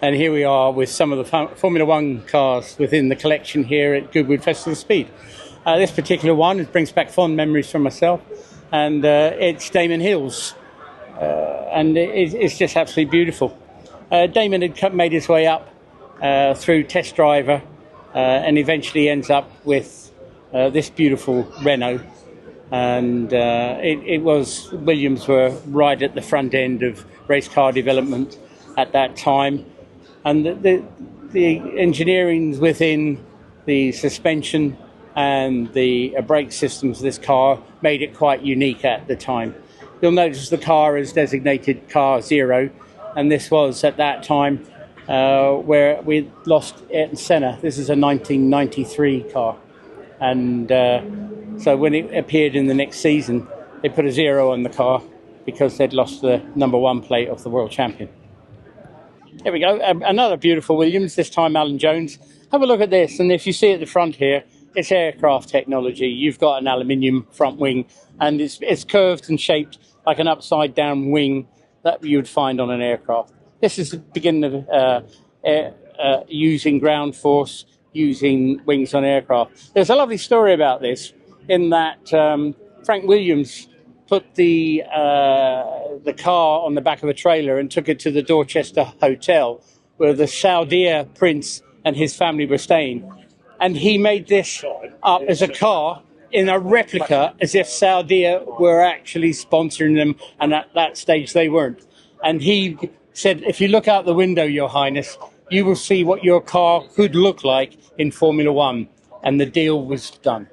And here we are with some of the Formula One cars within the collection here at Goodwood Festival of Speed. This particular one, it brings back fond memories for myself, and it's Damon Hill's, and it's just absolutely beautiful. Damon had made his way up through Test Driver and eventually ends up with this beautiful Renault. And it was, Williams were right at the front end of race car development at that time. And the engineering within the suspension and the brake systems of this car made it quite unique at the time. You'll notice the car is designated Car Zero, and this was at that time where we lost Ayrton Senna. This is a 1993 car. And so when it appeared in the next season, they put a 0 on the car because they'd lost the #1 plate of the world champion. Here we go, another beautiful Williams, this time Alan Jones. Have a look at this, and if you see at the front here, it's aircraft technology. You've got an aluminium front wing, and it's curved and shaped like an upside down wing that you would find on an aircraft. This is the beginning of using ground force, using wings on aircraft. There's a lovely story about this in that Frank Williams put the car on the back of a trailer and took it to the Dorchester Hotel where the Saudia prince and his family were staying. And he made this up as a car in a replica as if Saudia were actually sponsoring them, and at that stage they weren't. And he said, if you look out the window, Your Highness, you will see what your car could look like in Formula One. And the deal was done.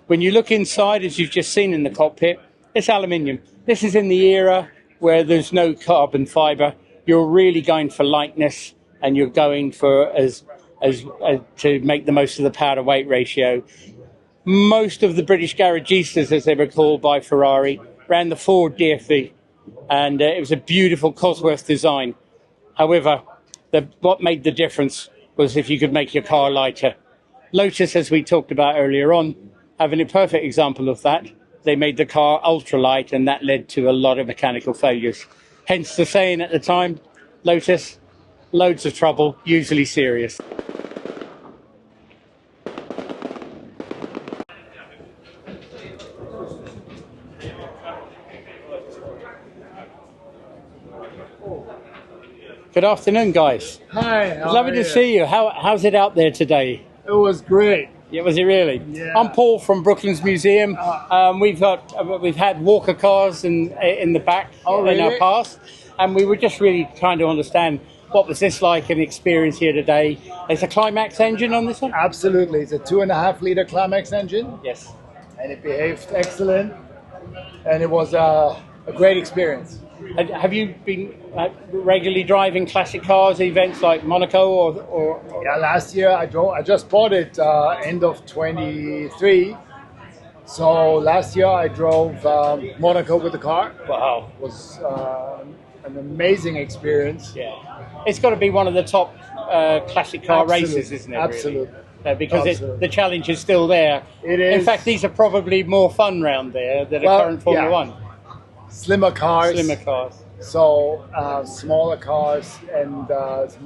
When you look inside, as you've just seen in the cockpit, it's aluminium. This is in the era where there's no carbon fibre. You're really going for lightness, and you're going for to make the most of the power to weight ratio. Most of the British garagistas, as they were called by Ferrari, ran the Ford DFV, and it was a beautiful Cosworth design. However, what made the difference was if you could make your car lighter. Lotus, as we talked about earlier on, having a perfect example of that. They made the car ultralight, and that led to a lot of mechanical failures. Hence the saying at the time, Lotus, loads of trouble, usually serious. Good afternoon, guys. Hi. Lovely to see you. How's it out there today? It was great. Yeah, was it really? Yeah. I'm Paul from Brooklands Museum. We've had Walker cars in the back in our past, and we were just really trying to understand what was this like an experience here today. There's a Climax engine on this one? Absolutely. It's a 2.5-liter Climax engine. Yes. And it behaved excellent, and it was a great experience. Have you been regularly driving classic cars events like Monaco or? Yeah, last year I just bought it end of 23. So last year I drove Monaco with the car. Wow. It was an amazing experience. Yeah. It's got to be one of the top classic car races, isn't it? Absolutely. Really? Because the challenge is still there. It is. In fact, these are probably more fun round there than a current Formula One. Slimmer cars. So smaller cars, and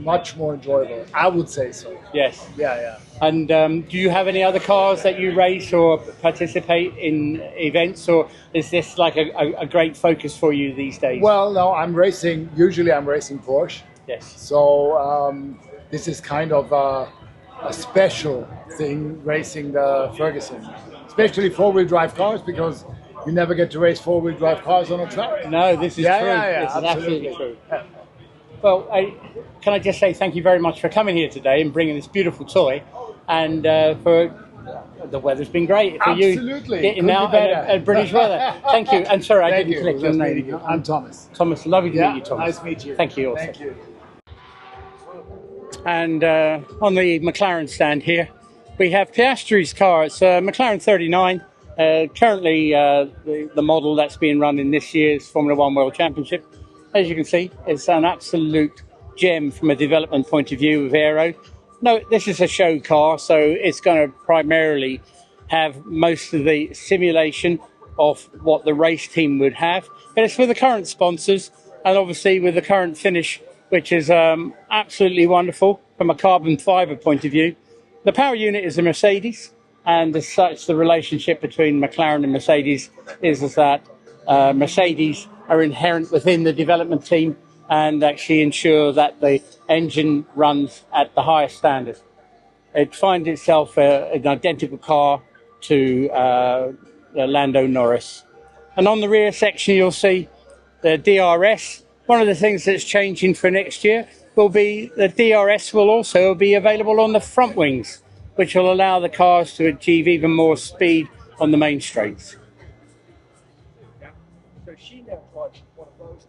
much more enjoyable. I would say so. Yes. Yeah. And do you have any other cars that you race or participate in events, or is this like a great focus for you these days? Well, no, usually I'm racing Porsche. Yes. So this is kind of a special thing, racing the Ferguson, especially four-wheel drive cars, because you never get to race four-wheel drive cars on a track. No, this is true. Yeah, this is absolutely true. Well, can I just say thank you very much for coming here today and bringing this beautiful toy, and for the weather's been great for absolutely. You getting out at British weather. Thank you. And sorry, I didn't collect your name. I'm Thomas. Thomas, lovely to meet you, Thomas. Nice to meet you. Thank you also. Thank you. And on the McLaren stand here, we have Piastri's car. It's a McLaren 39. Currently, the model that's being run in this year's Formula One World Championship. As you can see, it's an absolute gem from a development point of view of aero. No, this is a show car, so it's going to primarily have most of the simulation of what the race team would have. But it's for the current sponsors, and obviously with the current finish which is absolutely wonderful from a carbon fibre point of view. The power unit is a Mercedes, and as such, the relationship between McLaren and Mercedes is that Mercedes are inherent within the development team and actually ensure that the engine runs at the highest standard. It finds itself an identical car to Lando Norris. And on the rear section, you'll see the DRS. One of the things that's changing for next year will be the DRS will also be available on the front wings, which will allow the cars to achieve even more speed on the main straights. Yeah. So she now drives one of those.